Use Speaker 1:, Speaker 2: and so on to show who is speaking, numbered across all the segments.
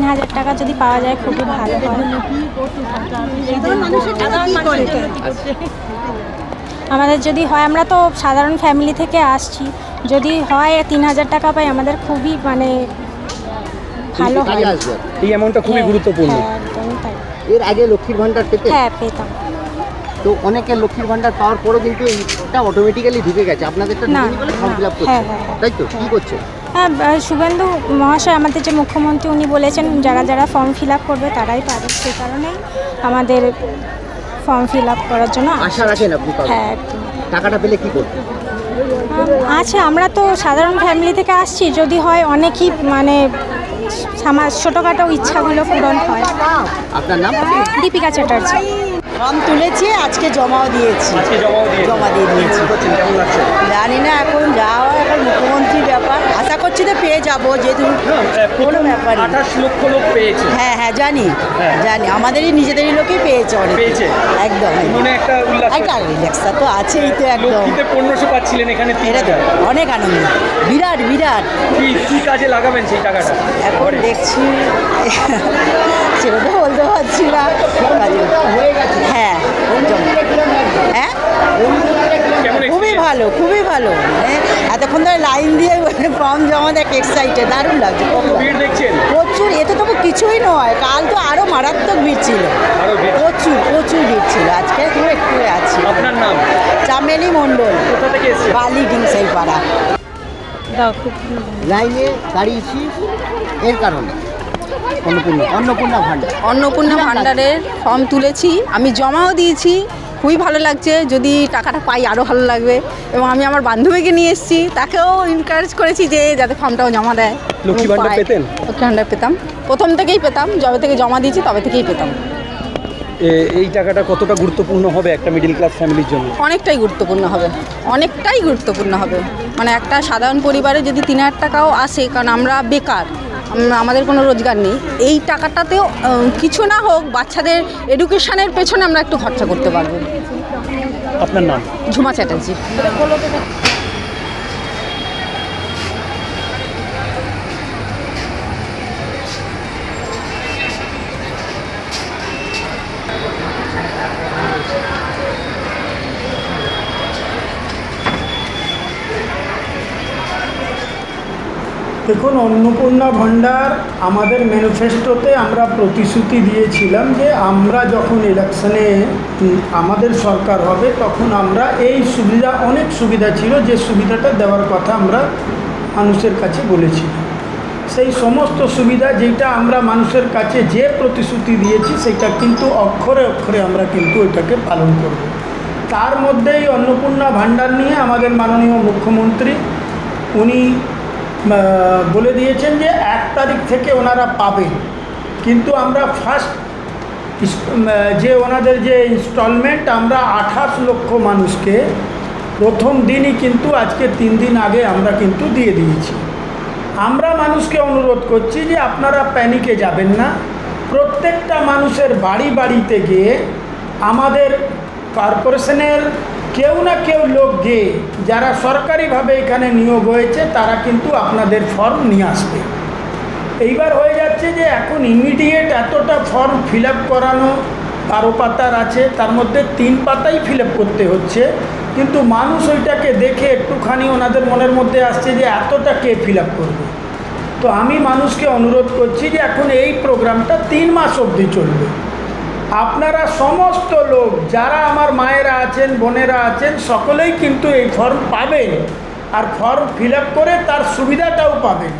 Speaker 1: 3000 টাকা যদি পাওয়া যায় খুবই ভালো হয়। আমাদের যদি হয়, আমরা তো সাধারণ ফ্যামিলি থেকে আসছি, যদি হয় 3000 টাকা পাই আমাদের খুবই মানে ভালো হয়।
Speaker 2: এই অ্যামাউন্টটা খুবই গুরুত্বপূর্ণ।
Speaker 1: হ্যাঁ, একদমই তাই।
Speaker 3: এর আগে লক্ষ্মীর ভান্ডার পেতে?
Speaker 1: হ্যাঁ, পেতাম।
Speaker 3: তো অনেকে লক্ষ্মীর ভান্ডার পাওয়ার পরও কিন্তু এটা অটোমেটিক্যালি ঢুকে গেছে, আপনাদেরটা
Speaker 1: না,
Speaker 3: ঢুকেনি বলে ফর্ম
Speaker 1: না।
Speaker 3: ফিল আপ করছে,
Speaker 1: হ্যাঁ, হ্যাঁ,
Speaker 3: তাই তো? কি করছে?
Speaker 1: হ্যাঁ, শুভেন্দু মহাশয় আমাদের যে মুখ্যমন্ত্রী, উনি বলেছেন যারা যারা ফর্ম ফিল আপ করবে তারাই পাবে, সেই কারণেই আমাদের ফর্ম ফিল আপ করার জন্য
Speaker 3: আশা রাখেন আপনি?
Speaker 1: হ্যাঁ, একদম।
Speaker 3: টাকাটা পেলে কি করবেন?
Speaker 1: আছে, আমরা তো সাধারণ ফ্যামিলি থেকে আসছি, যদি হয় অনেকই মানে ছোটোখাটো ইচ্ছাগুলো পূরণ হয়।
Speaker 3: আপনার নাম?
Speaker 1: দীপিকা চ্যাটার্জি।
Speaker 4: ফর্ম তুলেছি, আজকে জমাও দিয়েছি। জমা দিয়ে দিয়েছি।
Speaker 3: কেমন লাগছে?
Speaker 4: জানি না এখন যা হয়, এখন মুখ্যমন্ত্রীর ব্যাপার, আশা করছি তো পেয়ে যাবো, যেহেতু কোনো ব্যাপার।
Speaker 2: 28 লক্ষ লোক পেয়েছে।
Speaker 4: হ্যাঁ হ্যাঁ, জানি জানি, আমাদেরই নিজেদেরই লোকই পেয়েছে অনেক।
Speaker 2: পেয়েছে
Speaker 4: একদম
Speaker 2: মনে একটা উল্লাস।
Speaker 4: একটা রিল্যাক্সটা তো আছেই তো একদম।
Speaker 2: লক্ষ্মীতে 1500 পাচ্ছিলেন, এখানে
Speaker 4: এটা তো
Speaker 2: 3000।
Speaker 4: অনেক আনন্দ, বিরাট বিরাট।
Speaker 2: কি কাজে লাগাবেন সেই টাকাটা?
Speaker 4: এখন দেখছি সেটা তো বলতে পারছি না। হ্যাঁ হ্যাঁ, খুবই ভালো, খুবই ভালো। মানে এতক্ষণ ধরে লাইন দিয়ে ফর্ম জমা দেয়, এক্সাইটেড, দারুণ লাগছে।
Speaker 2: ভিড় দেখছেন?
Speaker 4: প্রচুর, এতে তো কিছু নয়, কাল তো আরও মারাত্মক ভিড় ছিল, প্রচুর প্রচুর ভিড় ছিল। আজকে পুরো একটু আছে।
Speaker 2: আপনার নাম?
Speaker 4: চামেলি মণ্ডল।
Speaker 2: কোথা থেকে এসেছেন?
Speaker 4: বালি ডিংসাই পাড়া।
Speaker 3: লাইনে দাঁড়িয়েছি এর কারণে অন্নপূর্ণা ভান্ডার।
Speaker 5: অন্নপূর্ণা ভান্ডারের ফর্ম তুলেছি, আমি জমাও দিয়েছি, খুবই ভালো লাগছে। যদি টাকাটা পাই আরও ভালো লাগবে। এবং আমি আমার বান্ধবীকে নিয়ে এসেছি, তাকেও এনকারেজ করেছি যে যাতে ফর্মটাও জমা দেয়।
Speaker 2: লক্ষ্মী ভান্ডার পেতেন?
Speaker 5: লক্ষ্মী ভান্ডার পেতাম, প্রথম থেকেই পেতাম, যবে থেকে জমা দিয়েছি তবে থেকেই পেতাম।
Speaker 2: এই টাকাটা কতটা গুরুত্বপূর্ণ হবে একটা মিডল ক্লাস ফ্যামিলির জন্য?
Speaker 5: অনেকটাই গুরুত্বপূর্ণ হবে, অনেকটাই গুরুত্বপূর্ণ হবে। মানে একটা সাধারণ পরিবারে যদি 3000 টাকাও আসে, কারণ আমরা বেকার, আমাদের কোনো রোজগার নেই, এই টাকাটাতেও কিছু না হোক বাচ্চাদের এডুকেশনের পেছনে আমরা একটু খরচা করতে পারবো।
Speaker 2: আপনার নাম?
Speaker 5: ঝুমা চ্যাটার্জি।
Speaker 6: দেখুন, অন্নপূর্ণা ভান্ডার আমাদের ম্যানিফেস্টোতে আমরা প্রতিশ্রুতি দিয়েছিলাম যে আমরা যখন ইলেকশনে আমাদের সরকার হবে তখন আমরা এই সুবিধা, অনেক সুবিধা ছিল যে সুবিধাটা দেওয়ার কথা আমরা মানুষের কাছে বলেছিলাম। সেই সমস্ত সুবিধা যেটা আমরা মানুষের কাছে যে প্রতিশ্রুতি দিয়েছি সেটা কিন্তু অক্ষরে অক্ষরে আমরা কিন্তু এটাকে পালন করব। তার মধ্যেই অন্নপূর্ণা ভান্ডার নিয়ে আমাদের মাননীয় মুখ্যমন্ত্রী উনি বলে দিয়েছেন যে 1 তারিখ থেকে ওনারা পাবেন, কিন্তু আমরা ফার্স্ট যে ওনাদের যে ইনস্টলমেন্ট আমরা 28 লক্ষ মানুষকে প্রথম দিনই কিন্তু আজকে 3 দিন আগে আমরা কিন্তু দিয়ে দিয়েছি। আমরা মানুষকে অনুরোধ করছি যে আপনারা প্যানিকে যাবেন না, প্রত্যেকটা মানুষের বাড়ি বাড়িতে গিয়ে আমাদের কর্পোরেশনের কেউ না কেউ লোক গিয়ে যারা সরকারিভাবে এখানে নিয়োগ হয়েছে তারা কিন্তু আপনাদের ফর্ম নিয়ে আসবে। এইবার হয়ে যাচ্ছে যে এখন ইমিডিয়েট এতটা ফর্ম ফিল আপ করানো, 12 পাতার আছে, তার মধ্যে 3 পাতাই ফিল আপ করতে হচ্ছে, কিন্তু মানুষ ওইটাকে দেখে একটুখানি ওনাদের মনের মধ্যে আসছে যে এতটা কে ফিল আপ করবে। তো আমি মানুষকে অনুরোধ করছি যে এখন এই প্রোগ্রামটা 3 মাস অবধি চলবে। আপনারা সমস্ত লোক যারা আমার মায়েরা আছেন, বোনেরা আছেন, সকলেই কিন্তু এই ফর্ম পাবেন আর ফর্ম ফিল আপ করে তার সুবিধাটাও পাবেন।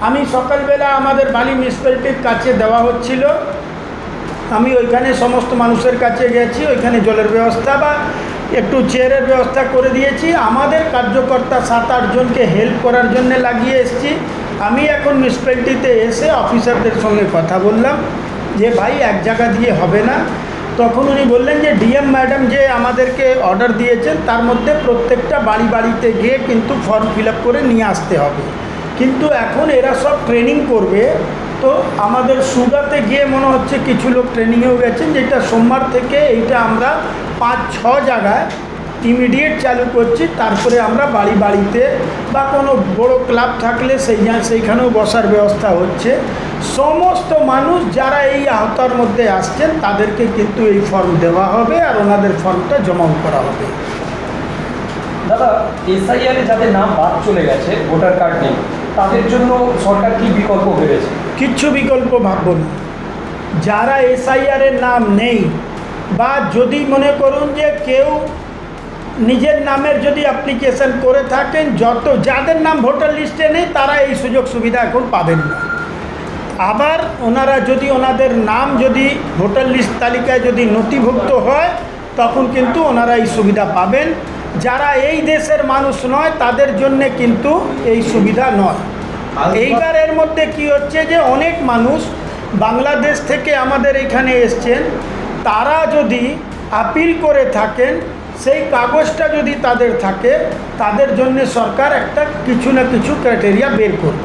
Speaker 6: আমি সকালবেলা আমাদের বালি মিউনিসিপ্যালিটির কাছে দেওয়া হচ্ছিল, আমি ওইখানে সমস্ত মানুষের কাছে গেছি, ওইখানে জলের ব্যবস্থা বা একটু চেয়ারের ব্যবস্থা করে দিয়েছি। আমাদের কার্যকর্তা 7-8 জনকে হেল্প করার জন্য লাগিয়ে এসেছি। আমি এখন মিউনিসিপ্যালিটিতে এসে অফিসারদের সঙ্গে কথা বললাম যে ভাই এক জায়গা দিয়ে হবে না। তখন উনি বললেন যে ডিএম ম্যাডাম যে আমাদেরকে অর্ডার দিয়েছেন তার মধ্যে প্রত্যেকটা বাড়ি বাড়িতে গিয়ে কিন্তু ফর্ম ফিল আপ করে নিয়ে আসতে হবে, কিন্তু এখন এরা সব ট্রেনিং করবে। তো আমাদের সুগাতে গিয়ে মনে হচ্ছে কিছু লোক ট্রেনিংয়েও গেছেন, যেটা সোমবার থেকে এইটা আমরা 5-6 জায়গায় ইমিডিয়েট চালু করছি। তারপরে আমরা বাড়ি বাড়িতে বা কোনো বড় ক্লাব থাকলে সেইখানেও বসার ব্যবস্থা হচ্ছে। সমস্ত মানুষ যারা এই আওতার মধ্যে আসছেন তাদেরকে কিন্তু এই ফর্ম দেওয়া হবে আর ওনাদের ফর্মটা জমাও করা হবে।
Speaker 2: দাদা, এসআইআর এ যাদের নাম বাদ চলে গেছে, ভোটার কার্ড নেই, তাদের জন্য সরকার কি বিকল্প ভেবেছে?
Speaker 6: কিচ্ছু বিকল্প ভাবব না। যারা এসআইআরের নাম নেই বা যদি মনে করুন যে কেউ নিজের নামের যদি অ্যাপ্লিকেশন করে থাকেন, যাদের নাম ভোটার লিস্টে নেই তারা এই সুযোগ সুবিধা এখন পাবেন না। আবার ওনারা যদি ওনাদের নাম যদি ভোটার লিস্ট তালিকায় যদি নথিভুক্ত হয় তখন কিন্তু ওনারা এই সুবিধা পাবেন। যারা এই দেশের মানুষ নয় তাদের জন্যে কিন্তু এই সুবিধা নয়। এইবার এর মধ্যে কি হচ্ছে যে অনেক মানুষ বাংলাদেশ থেকে আমাদের এখানে এসছেন, তারা যদি আপিল করে থাকেন, সেই কাগজটা যদি তাদের থাকে, তাদের জন্য সরকার একটা কিছু না কিছু ক্রাইটেরিয়া বের করবে।